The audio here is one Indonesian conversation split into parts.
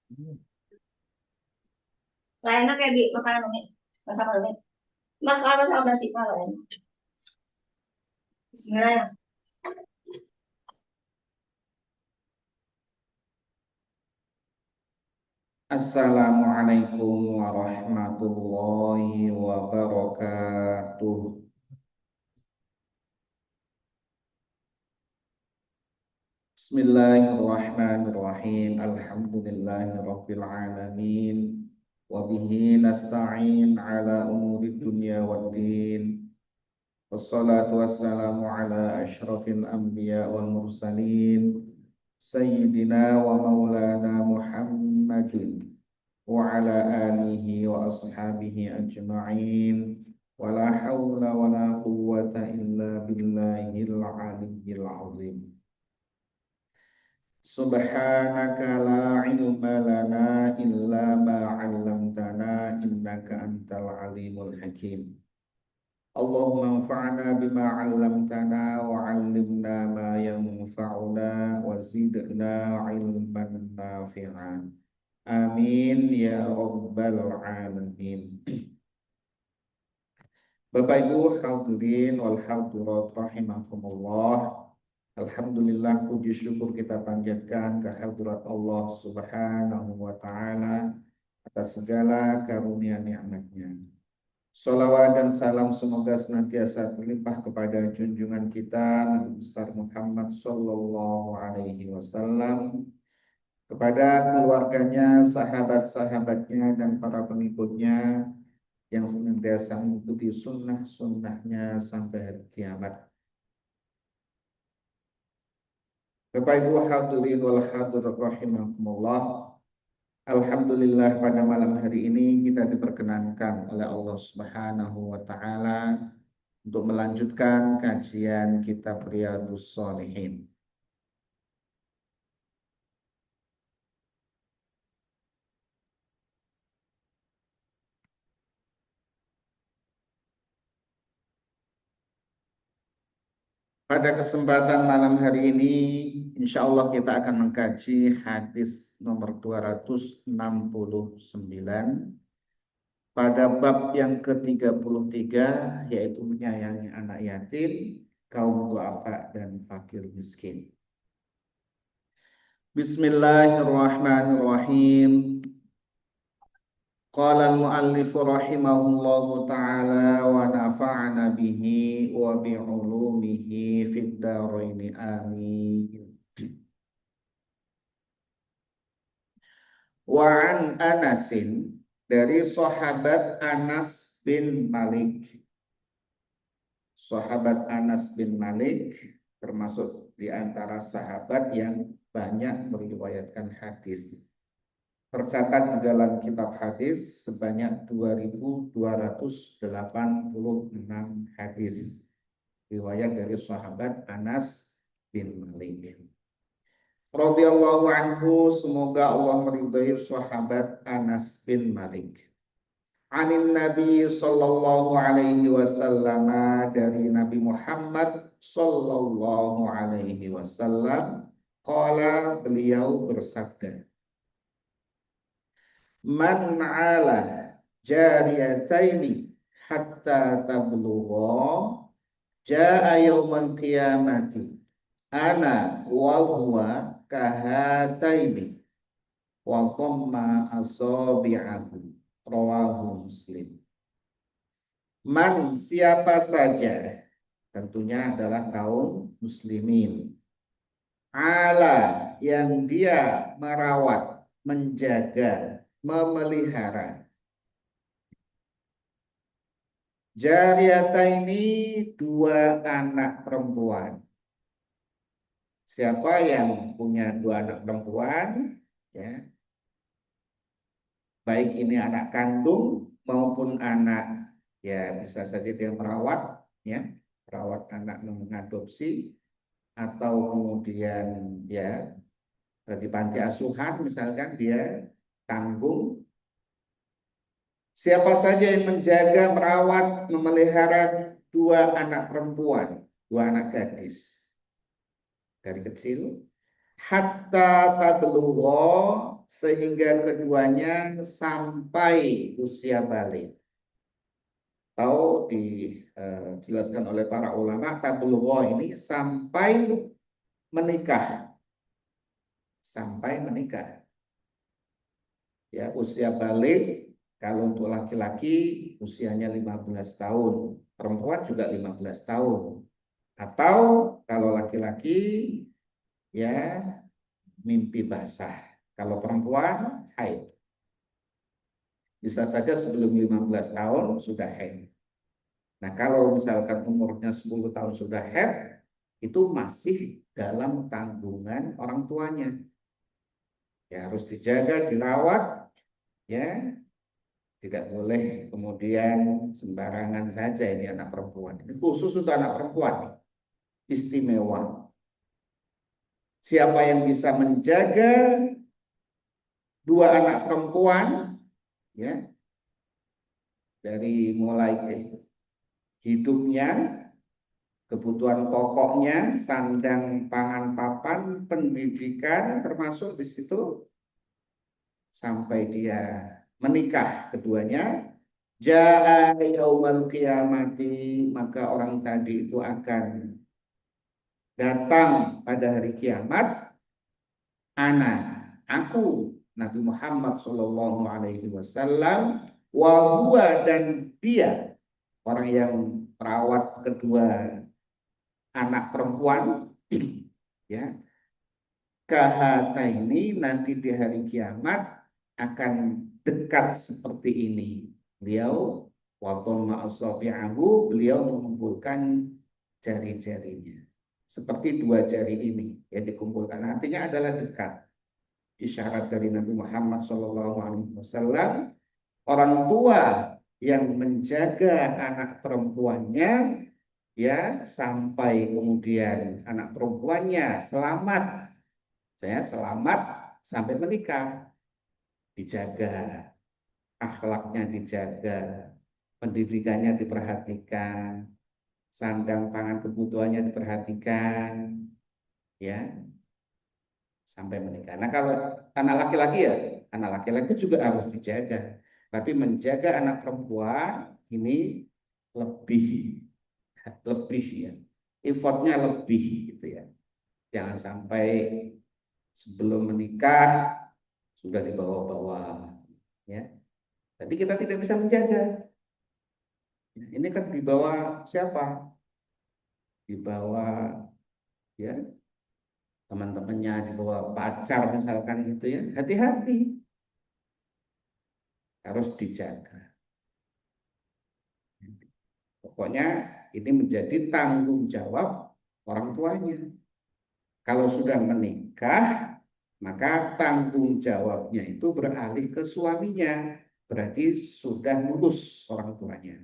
Gak enak ya Bi, makanan Umi. Masakan Umi. Makanan sama sih kalau enak. Bismillah. Assalamualaikum warahmatullahi wabarakatuh. Bismillahirrahmanirrahim. Alhamdulillahirabbil alamin. Wa bihi nasta'in ala umuri dunya waddin. Wassalatu wassalamu ala asyrafil anbiya wal mursalin. Sayyidina wa maulana Muhammadin wa ala alihi wa ashabihi ajma'in. Wala hawla wala quwwata illa billahil aliyyil azim. Subhanaka la ilma lana illa ma 'allamtana innaka antal alimul hakim. Allahumma anfa'na bima 'allamtana wa 'allimna ma yanfa'una wa zidna 'ilman nafi'an. Amin ya rabbal alamin. Bapak Ibu hadirin wal hadirat rahimakumullah. Alhamdulillah, puji syukur kita panjatkan ke hadirat Allah Subhanahu wa taala atas segala karunia nikmat-Nya. Shalawat dan salam semoga senantiasa terlimpah kepada junjungan kita Nabi besar Muhammad sallallahu alaihi wasallam, kepada keluarganya, sahabat-sahabatnya dan para pengikutnya yang senantiasa mengikuti sunnah-sunnahnya sampai hari kiamat. Bapak Ibu hadirin wal hadirat rahimakumullah. Alhamdulillah, pada malam hari ini kita diperkenankan oleh Allah Subhanahu wa taala untuk melanjutkan kajian kitab Riyadhus Shalihin. Pada kesempatan malam hari ini, insya Allah kita akan mengkaji hadis nomor 269 pada bab yang ke-33, yaitu menyayangi anak yatim, kaum duafa dan fakir miskin. Bismillahirrahmanirrahim. Qala al-muallif rahimahullahu ta'ala wa nafa'ana bihi wa bi'ulumihi fid dharain amin. Wa an Anasin, dari sahabat Anas bin Malik. Sahabat Anas bin Malik termasuk di antara sahabat yang banyak meriwayatkan hadis. Tercatat di dalam kitab hadis sebanyak 2.286 hadis riwayat dari sahabat Anas bin Malik radhiyallahu anhu. Semoga Allah meridhai sahabat Anas bin Malik. Anin Nabi sallallahu alaihi wasallam, dari Nabi Muhammad sallallahu alaihi wasallam, qala, beliau bersabda, man ala jariyataini hatta tablugha jaa yaumal qiyamati ana wa huwa kahataini wa qamma asabi'ahu, rawahu Muslim. Man, siapa saja, tentunya adalah kaum muslimin, ala, yang dia merawat, menjaga, memelihara, jariyataini, dua anak perempuan. Siapa yang punya dua anak perempuan, ya, baik ini anak kandung maupun anak, ya bisa saja dia merawat, ya, merawat anak mengadopsi, atau kemudian ya di panti asuhan misalkan dia tanggung. Siapa saja yang menjaga, merawat, memelihara dua anak perempuan, dua anak gadis dari kecil, hatta tablugha, sehingga keduanya sampai usia balik. Atau dijelaskan oleh para ulama, tablughah ini sampai menikah. Sampai menikah. Ya, usia balik kalau untuk laki-laki usianya 15 tahun, perempuan juga 15 tahun. Atau kalau laki-laki ya mimpi basah. Kalau perempuan haid. Bisa saja sebelum 15 tahun sudah haid. Nah, kalau misalkan umurnya 10 tahun sudah haid, itu masih dalam tanggungan orang tuanya. Ya, harus dijaga, dirawat, ya. Tidak boleh kemudian sembarangan saja ini anak perempuan. Ini khusus untuk anak perempuan, istimewa. Siapa yang bisa menjaga dua anak perempuan, ya, dari mulai hidupnya, kebutuhan pokoknya, sandang, pangan, papan, pendidikan, termasuk di situ sampai dia menikah keduanya, jaa yaumal qiyamati, maka orang tadi itu akan datang pada hari kiamat, aku Nabi Muhammad Shallallahu Alaihi Wasallam, wa huwa, dan dia orang yang merawat kedua anak perempuan, ya, kahata ini nanti di hari kiamat akan dekat seperti ini. Beliau waton ma'asafi'ahu, beliau mengumpulkan jari-jarinya seperti dua jari ini yang dikumpulkan, artinya adalah dekat. Isyarat dari Nabi Muhammad SAW, orang tua yang menjaga anak perempuannya, ya, sampai kemudian anak perempuannya selamat, saya selamat sampai menikah, dijaga, akhlaknya dijaga, pendidikannya diperhatikan, sandang pangan kebutuhannya diperhatikan, ya, sampai menikah. Nah, kalau anak laki-laki ya, anak laki-laki juga harus dijaga. Tapi menjaga anak perempuan ini lebih ya, effortnya lebih gitu ya. Jangan sampai sebelum menikah sudah dibawa-bawa, ya. Tapi kita tidak bisa menjaga. Ini kan dibawa siapa? Dibawa, ya, teman-temannya, dibawa pacar misalkan gitu ya. Hati-hati, harus dijaga. Pokoknya ini menjadi tanggung jawab orang tuanya. Kalau sudah menikah, maka tanggung jawabnya itu beralih ke suaminya. Berarti sudah lulus orang tuanya.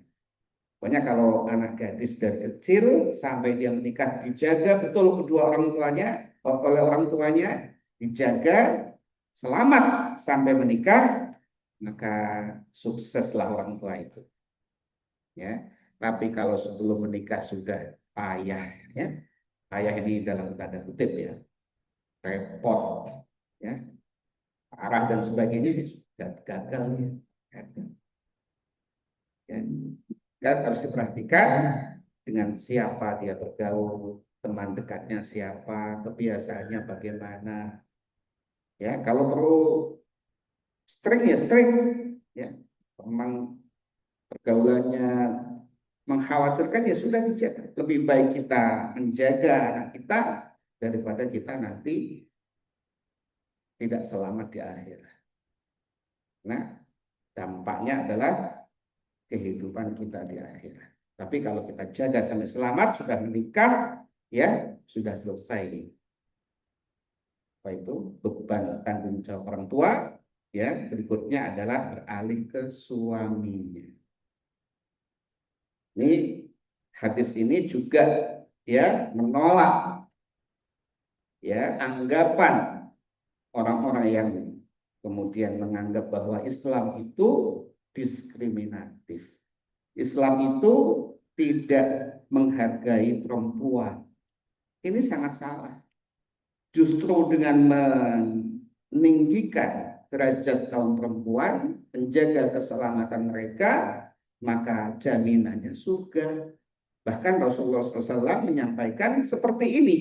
Pokoknya kalau anak gadis dari kecil sampai dia menikah dijaga betul kedua orang tuanya, oleh orang tuanya, dijaga selamat sampai menikah, maka sukseslah orang tua itu. Ya, tapi kalau sebelum menikah sudah payah, ya, payah ini dalam tanda kutip ya, repot, ya, arah dan sebagainya sudah gagal ya. Ya. Dan harus diperhatikan dengan siapa dia bergaul, teman dekatnya siapa, kebiasaannya bagaimana. Ya, kalau perlu string ya string, ya, memang pergaulannya mengkhawatirkan ya sudah dijaga. Lebih baik kita menjaga anak kita daripada kita nanti tidak selamat di akhirat. Nah, dampaknya adalah kehidupan kita di akhirat. Tapi kalau kita jaga sampai selamat, sudah menikah, ya sudah selesai. Apa itu? Beban tanggung jawab orang tua. Ya, berikutnya adalah beralih ke suaminya. Ini hadis ini juga ya menolak ya anggapan orang-orang yang kemudian menganggap bahwa Islam itu diskriminatif. Islam itu tidak menghargai perempuan. Ini sangat salah. Justru dengan meninggikan derajat kaum perempuan, menjaga keselamatan mereka, maka jaminannya surga. Bahkan Rasulullah SAW menyampaikan seperti ini,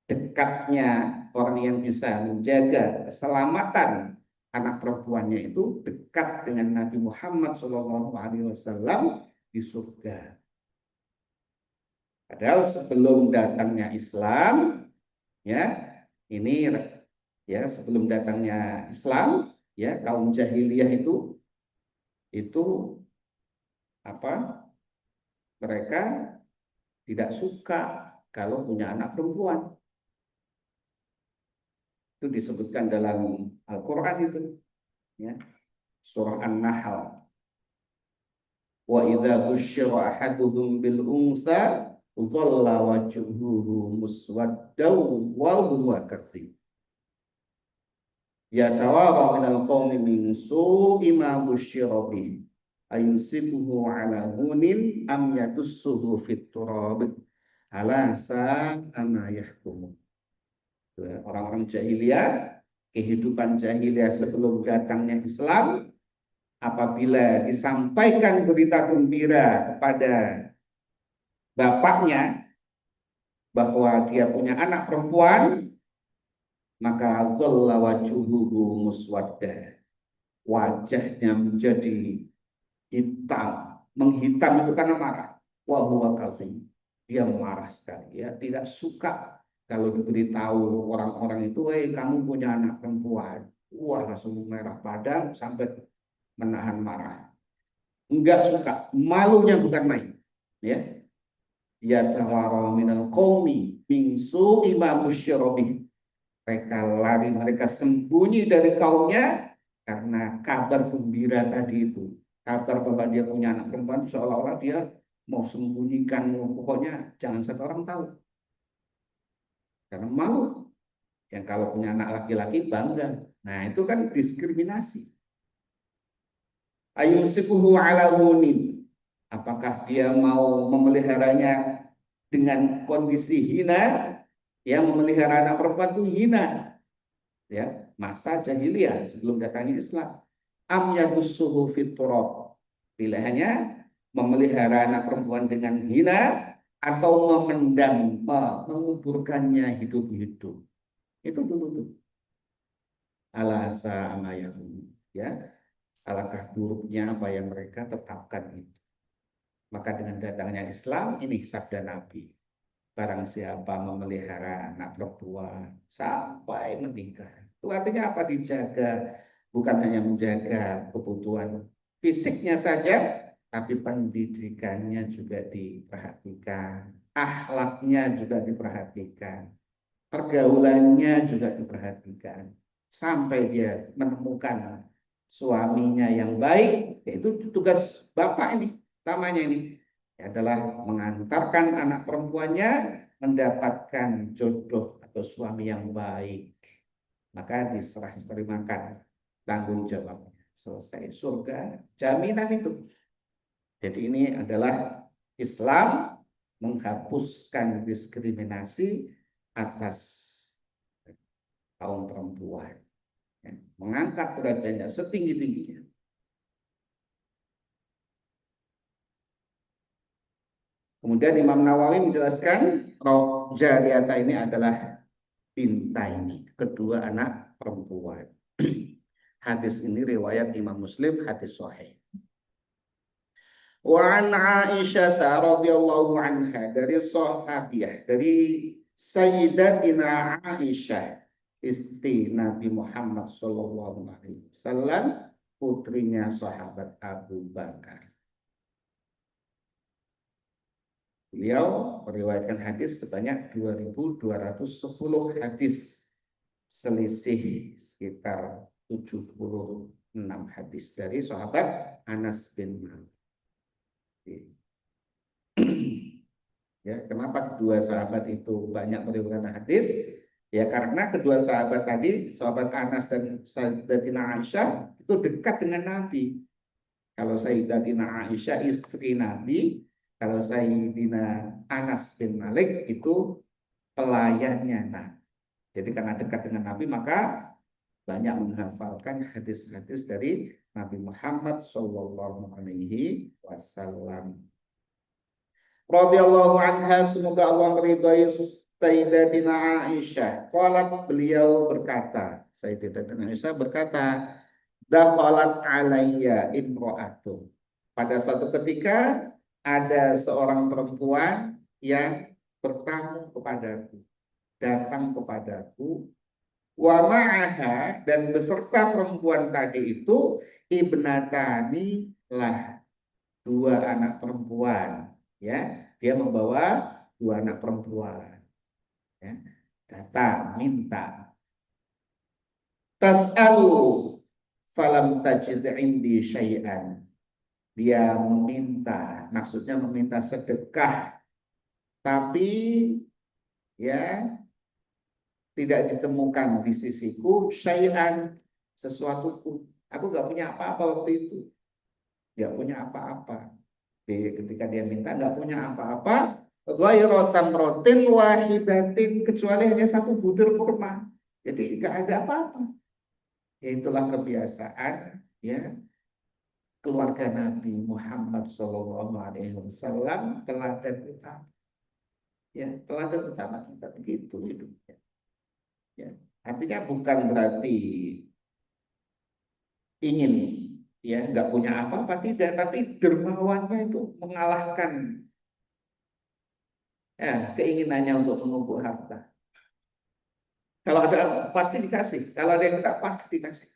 dekatnya orang yang bisa menjaga keselamatan anak perempuannya itu dekat dengan Nabi Muhammad SAW di surga. Padahal sebelum datangnya Islam, ya ini ya sebelum datangnya Islam, ya kaum jahiliyah itu apa? Mereka tidak suka kalau punya anak perempuan. Itu disebutkan dalam Al-Quran itu, ya, surah An-Nahl. Wa idza busyira ahaduhum bil unsa dhalla wajhuhu muswaddaw wa huwa kadhib. Yatawara minal qawmi min su'i ma busyira bih ayumsikuhu ala hunin am yatussuhu fit turab ala sa'a ma yahkumun. Orang-orang jahiliyah, kehidupan jahiliyah sebelum datangnya Islam, apabila disampaikan berita gembira kepada bapaknya bahwa dia punya anak perempuan, maka dhalla wajhuhu muswadda, wajahnya menjadi hitam, menghitam itu karena marah. Wa huwa kadhim, dia marah sekali, ya, tidak suka kalau diberitahu orang-orang itu, kamu punya anak perempuan. Wah, langsung merah padam sampai menahan marah. Enggak suka, malunya bukan main, ya. Ya tawara minal qaumi min su'i ma busyira bih. Mereka lari, mereka sembunyi dari kaumnya karena kabar gembira tadi itu. Kabar bahwa dia punya anak perempuan, seolah-olah dia mau sembunyikan, pokoknya jangan satu orang tahu. Karena malu. Yang kalau punya anak laki-laki bangga. Nah, itu kan diskriminasi. Ayumsikuhu ala hunin. Apakah dia mau memeliharanya dengan kondisi hina? Ya, memelihara anak perempuan itu hina. Ya, masa jahiliyah sebelum datangnya Islam. Am yadussuhu fit turab. Pilihannya memelihara anak perempuan dengan hina atau memendam, menguburkannya hidup-hidup. Itu dulu tuh. Alasa amayahum, ya. Alangkah buruknya apa yang mereka tetapkan itu. Maka dengan datangnya Islam, ini sabda Nabi. Barang siapa memelihara anak perempuan sampai menikah. Itu artinya apa? Dijaga. Bukan hanya menjaga kebutuhan fisiknya saja, tapi pendidikannya juga diperhatikan. Akhlaknya juga diperhatikan. Pergaulannya juga diperhatikan. Sampai dia menemukan suaminya yang baik, yaitu tugas bapak ini, utamanya ini adalah mengantarkan anak perempuannya mendapatkan jodoh atau suami yang baik. Maka diserah terimakan tanggung jawabnya. Selesai, surga, jaminan itu. Jadi ini adalah Islam menghapuskan diskriminasi atas kaum perempuan. Mengangkat derajatnya setinggi-tingginya. Kemudian Imam Nawawi menjelaskan roh jariyata ini adalah bintaini, kedua anak perempuan. Hadis ini riwayat Imam Muslim, hadis sahih. Wa an Aisyah radhiyallahu anha, dari sahabiah, dari Sayyidatina Aisyah, istri Nabi Muhammad sallallahu alaihi wasallam, putrinya sahabat Abu Bakar. Beliau meriwayatkan hadis sebanyak 2.210 hadis, selisih sekitar 76 hadis dari sahabat Anas bin Malik. Ya, kenapa kedua sahabat itu banyak meriwayatkan hadis? Ya karena kedua sahabat tadi, sahabat Anas dan Sayyidatina Aisyah, itu dekat dengan Nabi. Kalau Sayyidatina Aisyah istri Nabi, kalau Sayyidina Anas bin Malik itu pelayannya Nabi. Jadi karena dekat dengan Nabi, maka banyak menghafalkan hadis-hadis dari Nabi Muhammad Shallallahu Alaihi Wasallam. Radhiyallahu anha, semoga Allah meridhai Sayyidatina Aisyah. Qalat, beliau berkata, Sayyidatina Aisyah berkata, dakhalat alayya imra'atun. Pada suatu ketika ada seorang perempuan yang bertamu kepadaku, datang kepadaku, wa ma'aha, dan beserta perempuan tadi itu ibnatani lah, dua anak perempuan, ya, dia membawa dua anak perempuan, ya, datang minta, tas'alu falam tajid indi syai'an, dia meminta, maksudnya meminta sedekah, tapi ya tidak ditemukan di sisiku syai'an, sesuatu pun. Aku nggak punya apa-apa waktu itu, nggak punya apa-apa. Ketika dia minta nggak punya apa-apa, ghairu tamratin wahidatin, kecuali hanya satu butir kurma. Jadi nggak ada apa-apa. Ya, itulah kebiasaan ya keluarga Nabi Muhammad Shallallahu Alaihi Wasallam, teladan utama. Ya, teladan utama kita begitu hidupnya. Ya, artinya bukan berarti ingin ya nggak punya apa-apa, tidak, tapi dermawannya itu mengalahkan ya, keinginannya untuk menumpuk harta. Kalau ada pasti dikasih, kalau ada yang tidak pasti dikasih.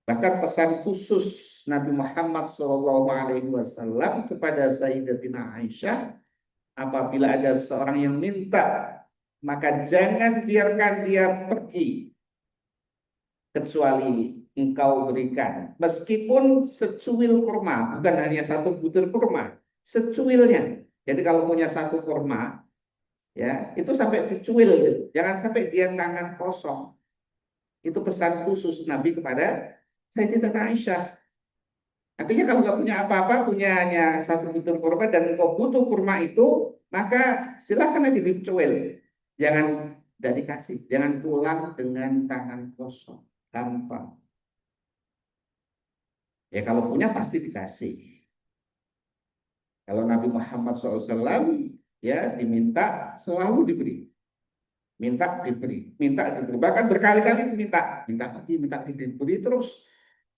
Bahkan pesan khusus Nabi Muhammad SAW kepada Sayyidatina Aisyah, apabila ada seorang yang minta, maka jangan biarkan dia pergi kecuali engkau berikan, meskipun secuil kurma, bukan hanya satu butir kurma, secuilnya. Jadi kalau punya satu kurma, ya itu sampai dicuil, gitu. Jangan sampai dia tangan kosong. Itu pesan khusus Nabi kepada Sayyidatina Aisyah. Artinya kalau nggak punya apa-apa, punya hanya satu butir kurma dan engkau butuh kurma itu, maka silakan aja dicuil. Jangan dari kasih, jangan pulang dengan tangan kosong, gampang. Ya kalau punya pasti dikasih. Kalau Nabi Muhammad SAW ya diminta selalu diberi, minta diberi, minta diberi, bahkan berkali-kali diminta, minta lagi, minta lagi, diberi terus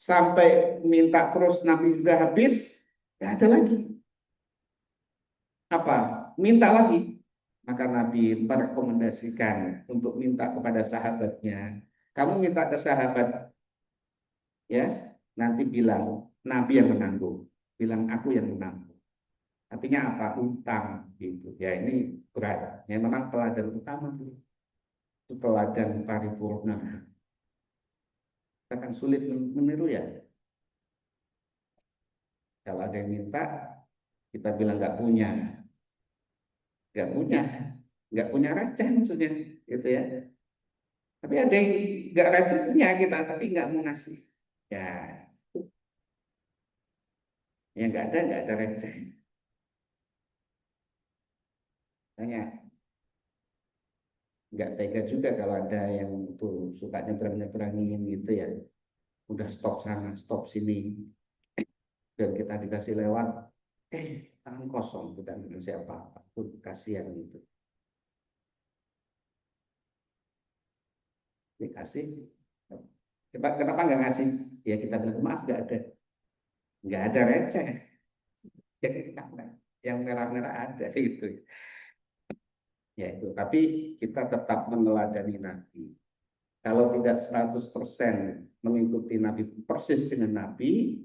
sampai minta terus, Nabi sudah habis, ya ada lagi, apa? Minta lagi. Maka Nabi merekomendasikan untuk minta kepada sahabatnya. Kamu minta ke sahabat, ya nanti bilang Nabi yang menanggung, bilang aku yang menanggung. Artinya apa? Utang gitu. Ya ini berat. Ya memang teladan utama itu teladan paripurna. Kita kan sulit meniru ya. Kalau ada yang minta, kita bilang nggak punya receh maksudnya, gitu ya. Tapi ada yang nggak rajin punya kita, tapi nggak mau ngasih. Ya, yang nggak ada receh. Tanya, nggak tega juga kalau ada yang tuh suka nyebrang-nyebrangin gitu ya. Udah stop sana, stop sini, dan kita dikasih lewat, tangan kosong, tidak ngasih apa-apa. Kasihan gitu. Dikasih, kenapa nggak ngasih? Ya kita bilang maaf, nggak ada receh. Yang merah-merah ada itu. Ya itu, tapi kita tetap meneladani Nabi. Kalau tidak 100% mengikuti Nabi, persis dengan Nabi,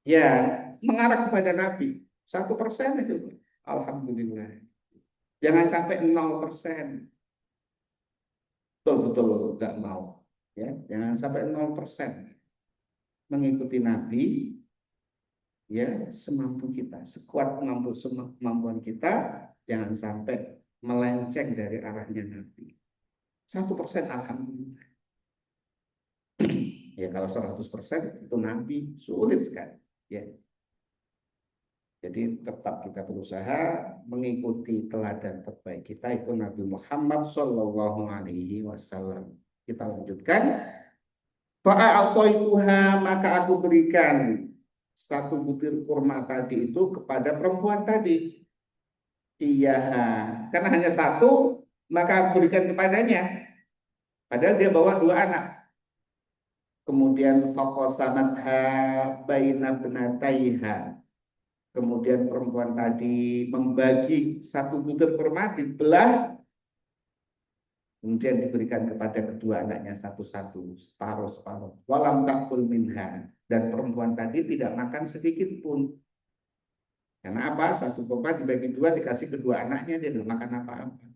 ya mengarah kepada Nabi. 1% itu, alhamdulillah. Jangan sampai 0%. Betul-betul nggak mau. Ya, jangan sampai 0%. Mengikuti Nabi, ya semampu kita, sekuat kemampuan kita, jangan sampai melenceng dari arahnya Nabi. 1% alhamdulillah. Ya kalau 100% itu Nabi sulit sekali. Ya. Jadi tetap kita berusaha mengikuti teladan terbaik kita, itu Nabi Muhammad Shallallahu Alaihi Wasallam. Kita lanjutkan. Fa'a'taituha, maka aku berikan satu butir kurma tadi itu kepada perempuan tadi. Iya, karena hanya satu, maka aku berikan kepadanya. Padahal dia bawa dua anak. Kemudian faqasamatha baina benataiha. Kemudian perempuan tadi membagi satu butir kurma, dibelah, kemudian diberikan kepada kedua anaknya satu-satu, separuh-separuh. Walam takul minha. Dan perempuan tadi tidak makan sedikit pun. Karena apa? Satu kurma dibagi dua, dikasih kedua anaknya, dia tidak makan apa-apa.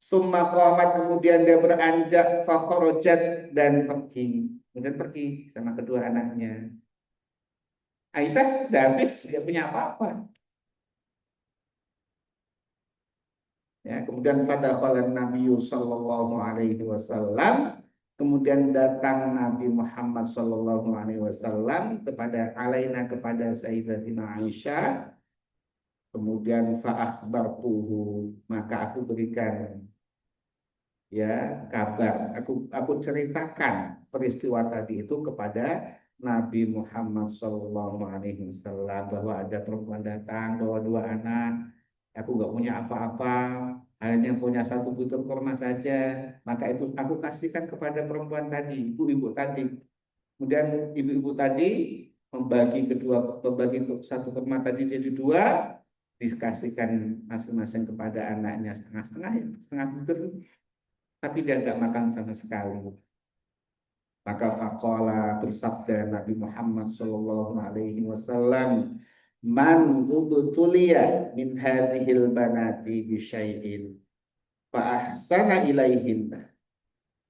Summa qamat, kemudian dia beranjak, fakhrajat, dan pergi. Kemudian pergi sama kedua anaknya. Aisyah sudah habis, dia punya apa-apa. Ya, kemudian pada Nabi Sallallahu Alaihi Wasallam, kemudian datang Nabi Muhammad Sallallahu Alaihi Wasallam kepada Sayyidatina Aisyah, kemudian fa'akhbartuhu, maka aku berikan ya kabar, aku ceritakan peristiwa tadi itu kepada Nabi Muhammad Sallallahu Alaihi Wasallam, bahwa ada perempuan datang bawa dua anak. Aku nggak punya apa-apa, hanya punya satu butir kurma saja. Maka itu aku kasihkan kepada perempuan tadi, ibu-ibu tadi. Kemudian ibu-ibu tadi membagi satu kurma tadi jadi dua, dikasihkan masing-masing kepada anaknya setengah-setengah, ya, setengah butir. Tapi dia nggak makan sama sekali. Maka faqala, bersabda Nabi Muhammad Sallallahu Alaihi Wasallam, man ubtuliya min hadhil banati bi syai'in fa ahsana ilaihinna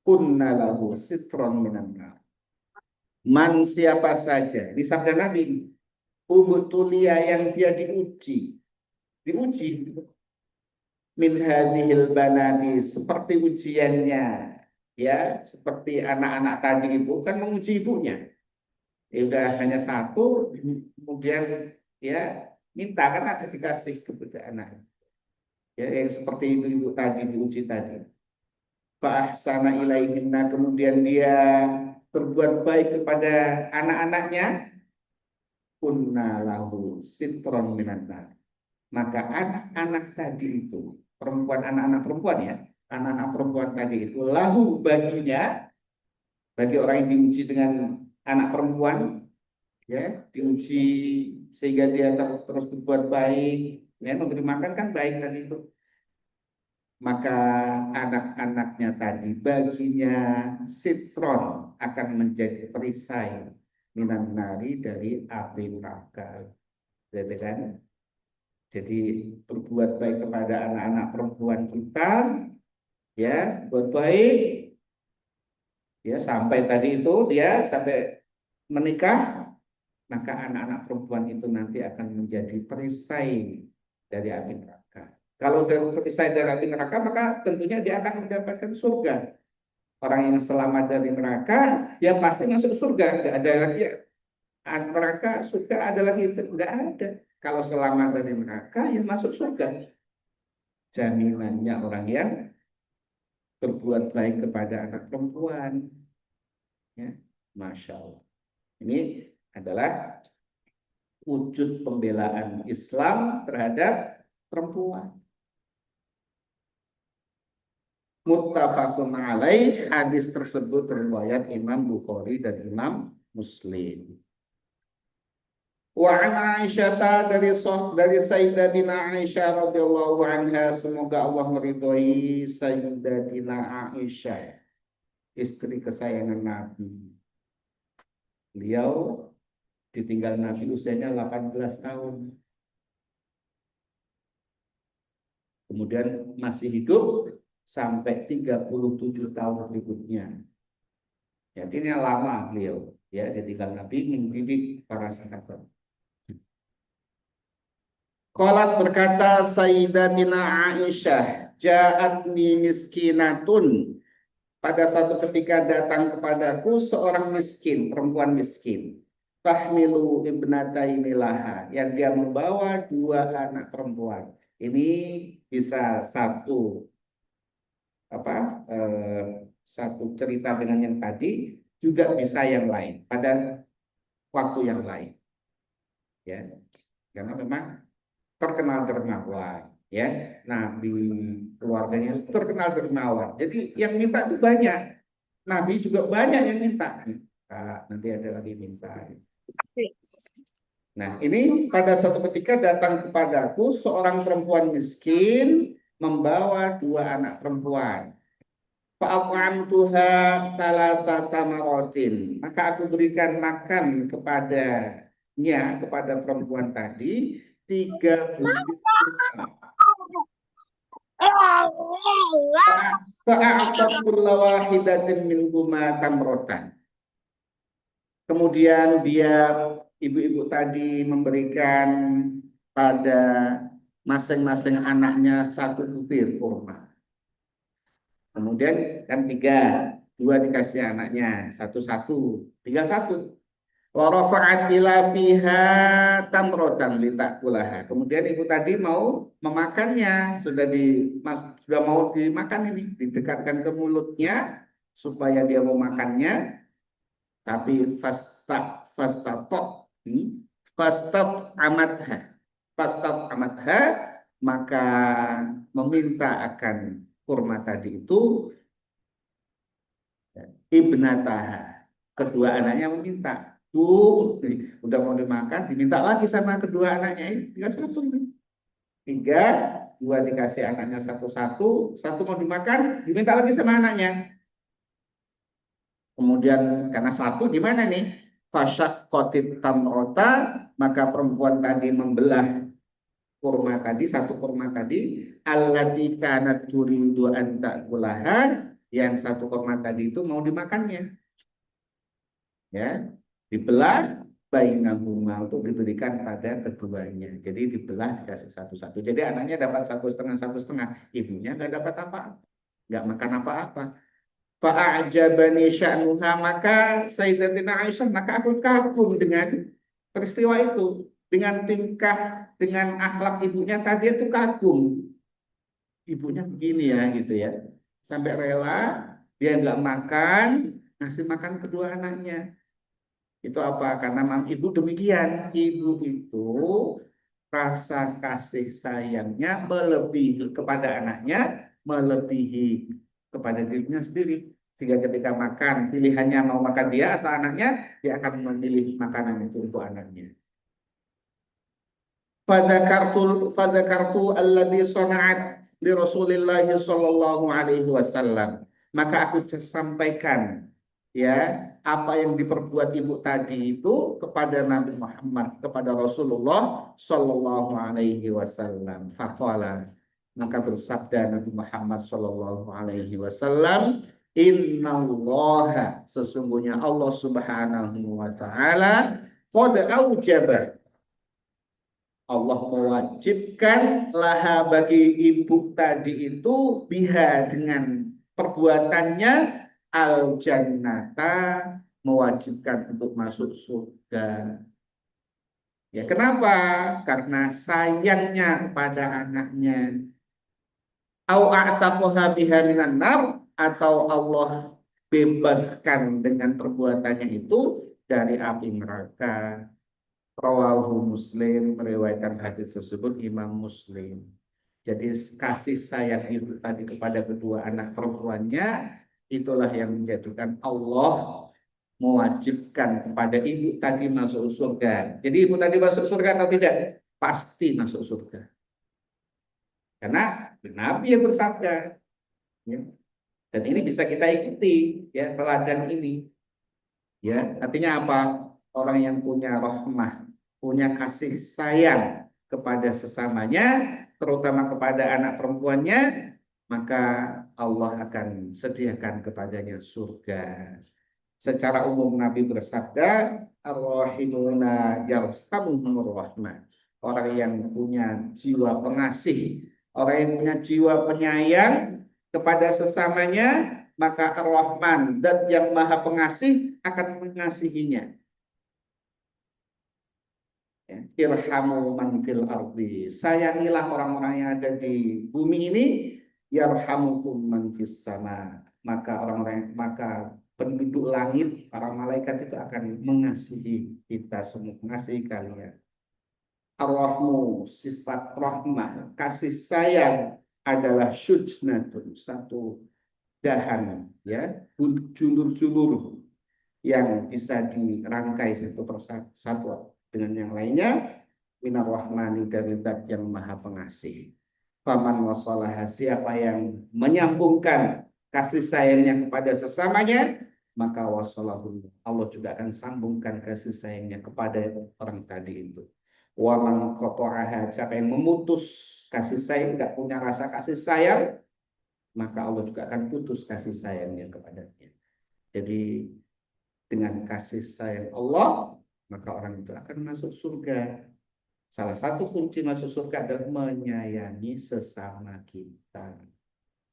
kunna lahu sitron minan nar. Man, siapa saja, di sabda Nabi, ubtuliya, yang dia diuji min hadhil banati, seperti ujiannya, ya, seperti anak-anak tadi itu kan menguji ibunya. Ya udah hanya satu, kemudian ya minta, kan ada dikasih kepada anak. Ya, yang seperti ibu tadi diuji tadi. Fa'ahsana ilaihinna, kemudian dia berbuat baik kepada anak-anaknya, kunna lahu sitron minan nar. Maka anak-anak tadi itu, anak-anak perempuan ya, anak-anak perempuan tadi itu lahu baginya, bagi orang yang diuji dengan anak perempuan, ya, diuji sehingga dia terus berbuat baik, ya, memberi makan kan baik tadi itu. Maka anak-anaknya tadi baginya sitron, akan menjadi perisai minan nari, dari api neraka. Jadi kan, jadi berbuat baik kepada anak-anak perempuan kita, ya, buat baik, ya, sampai tadi itu dia sampai menikah, maka anak-anak perempuan itu nanti akan menjadi perisai dari api neraka. Kalau perisai dari api neraka, maka tentunya dia akan mendapatkan surga. Orang yang selamat dari neraka, ya pasti masuk surga. Nggak ada lagi neraka, surga ada lagi, nggak ada. Kalau selamat dari neraka, ya masuk surga. Jaminannya orang yang berbuat baik kepada anak perempuan. Ya, Masya Allah. Ini adalah wujud pembelaan Islam terhadap perempuan. Muttafaqun alaih, hadis tersebut riwayat Imam Bukhari dan Imam Muslim. Wa an Aisyah, dari Sayyidatina Aisyah radhiyallahu anha, semoga Allah meridhoi Sayyidatina Aisyah, istri kesayangan Nabi. Beliau ditinggal Nabi usianya 18 tahun. Kemudian masih hidup sampai 37 tahun berikutnya. Jadi ini lama beliau, ya, ditinggal Nabi mendidik para sahabat. Qalat, berkata Sayyidatina Aisyah, ja'atni miskinatun, pada satu ketika datang kepadaku seorang miskin, perempuan miskin. Tahmilu ibnataini laha, yang dia membawa dua anak perempuan. Ini bisa satu satu cerita dengan yang tadi, juga bisa yang lain pada waktu yang lain. Ya, karena memang terkenal dermawan, ya, Nabi keluarganya terkenal dermawan. Jadi yang minta itu banyak. Nabi juga banyak yang minta. Nanti ada lagi minta. Nah, ini pada suatu ketika datang kepadaku seorang perempuan miskin membawa dua anak perempuan. Fa'aqamtuha salasata marotin. Maka aku berikan makan kepada perempuan tadi 3 butir kurma. Fa'a'tat kulla wahidatin minhuma tamrotan. Kemudian ibu-ibu tadi memberikan pada masing-masing anaknya 1 butir kurma. Kemudian kan 2 dikasih anaknya, satu-satu, tinggal 1. Wa rafa'at ila fiha tamrotan litakulaha. Kemudian ibu tadi mau memakannya, sudah mau dimakan ini, didekatkan ke mulutnya supaya dia mau makannya, tapi fastat amatha, maka meminta akan kurma tadi itu ibnataha, kedua anaknya meminta, Bu, udah mau dimakan, diminta lagi sama kedua anaknya ini, tinggal 1 ini. 2 dikasih anaknya satu-satu, 1 mau dimakan, diminta lagi sama anaknya. Kemudian karena 1 gimana nih? Fasyak kotit tamrota, maka perempuan tadi membelah kurma tadi, 1 kurma tadi, allati kanat turidu an ta'kulaha, yang 1 kurma tadi itu mau dimakannya. Ya, dibelah bainahuma untuk diberikan pada keduanya. Jadi dibelah dikasih satu-satu. Jadi anaknya dapat 1,5, ibunya nggak dapat apa-apa, nggak makan apa-apa. Fa'ajabani sya'nuha, maka Sayyidatina Aisyah, maka aku kagum dengan peristiwa itu, dengan tingkah, dengan akhlak ibunya tadi itu kagum. Ibunya begini ya, gitu ya. Sampai rela dia nggak makan, ngasih makan kedua anaknya. Itu apa? Karena ibu demikian. Ibu itu rasa kasih sayangnya melebihi kepada anaknya, melebihi kepada dirinya sendiri. Sehingga ketika makan, pilihannya mau makan dia atau anaknya, dia akan memilih makanan itu untuk anaknya. Fadzakartu alladhi sana'at li Rasulillah sallallahu alaihi wasallam. Maka aku sampaikan ya apa yang diperbuat ibu tadi itu kepada Nabi Muhammad, kepada Rasulullah sallallahu alaihi wasallam. Faqala, maka bersabda Nabi Muhammad sallallahu alaihi wasallam, innallaha, sesungguhnya Allah Subhanahu wa taala, qad aujaba, Allah mewajibkan laha bagi ibu tadi itu biha, dengan perbuatannya, al jannata, mewajibkan untuk masuk surga. Ya, kenapa? Karena sayangnya kepada anaknya. Au a'taqaha biha minan nar, atau Allah bebaskan dengan perbuatannya itu dari api neraka. Rawahu Muslim, meriwayatkan hadis tersebut Imam Muslim. Jadi kasih sayang ibu tadi kepada kedua anak perempuannya, itulah yang menjadikan Allah mewajibkan kepada ibu tadi masuk surga. Jadi ibu tadi masuk surga atau tidak? Pasti masuk surga. Karena Nabi yang bersabda. Ya. Dan ini bisa kita ikuti, ya, teladan ini. Ya, artinya apa? Orang yang punya rahmah, punya kasih sayang kepada sesamanya, terutama kepada anak perempuannya, maka Allah akan sediakan kepadanya surga. Secara umum Nabi bersabda, ar-rahimuna yarhamuhumur rahmah. Orang yang punya jiwa pengasih, orang yang punya jiwa penyayang kepada sesamanya, maka Ar-Rahman, zat yang maha pengasih, akan mengasihinya. Ya, irhamu man fil ardi, sayangilah orang-orang yang ada di bumi ini, yarhamukum man fis sama, maka penduduk langit, para malaikat itu akan mengasihi kita semua, mengasihi kalian. Ar-Rahmu, sifat rahmah, kasih sayang adalah syujnatun, satu dahan, ya, julur-julur yang bisa dirangkai satu persatu dengan yang lainnya. Minar rahmani, dari zat yang maha pengasih. Faman wasalah, siapa yang menyambungkan kasih sayangnya kepada sesamanya, maka wasalahu, Allah juga akan sambungkan kasih sayangnya kepada orang tadi itu. Wa man qata'aha, siapa yang memutus kasih sayang, tidak punya rasa kasih sayang, maka Allah juga akan putus kasih sayangnya kepadanya. Jadi dengan kasih sayang Allah, maka orang itu akan masuk surga. Salah satu kunci masuk surga adalah menyayangi sesama kita.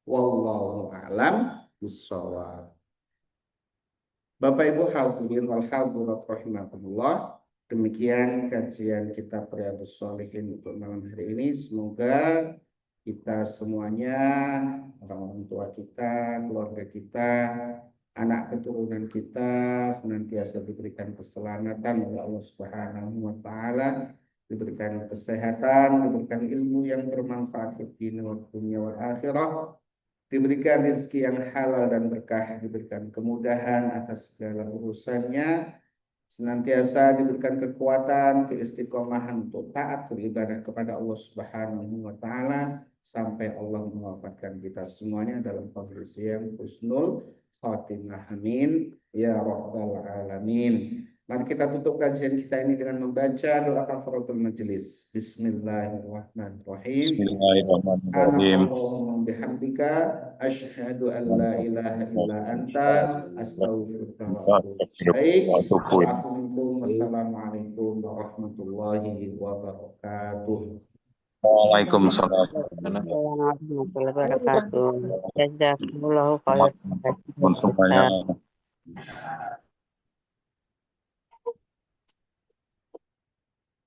Wallahu a'lam bishawab. Bapak Ibu hadirin wal hadirat rahimakumullah. Demikian kajian kitab Riyadhus Shalihin untuk malam hari ini. Semoga kita semuanya, orang tua kita, keluarga kita, anak keturunan kita senantiasa diberikan keselamatan oleh Allah Subhanahu wa taala, diberikan kesehatan, diberikan ilmu yang bermanfaat di dunia wal akhirah, diberikan rezeki yang halal dan berkah, diberikan kemudahan atas segala urusannya, senantiasa diberikan kekuatan, keistiqomahan untuk taat beribadah kepada Allah Subhanahu wa taala sampai Allah mewafatkan kita semuanya dalam kondisi yang husnul khatimah. Amin ya rabbal alamin. Mari kita tutup kajian kita ini dengan membaca doa kafaratul majelis. Bismillahirrahmanirrahim. Bismillahirrahmanirrahim. Allahumma bihamdika asyhadu an la ilaha illa anta astaghfiruka wa atubu ilaik. Wassalamualaikum warahmatullahi wabarakatuh. Waalaikumsalam Warahmatullahi wabarakatuh. Jazakumullahu khairan. semuanya.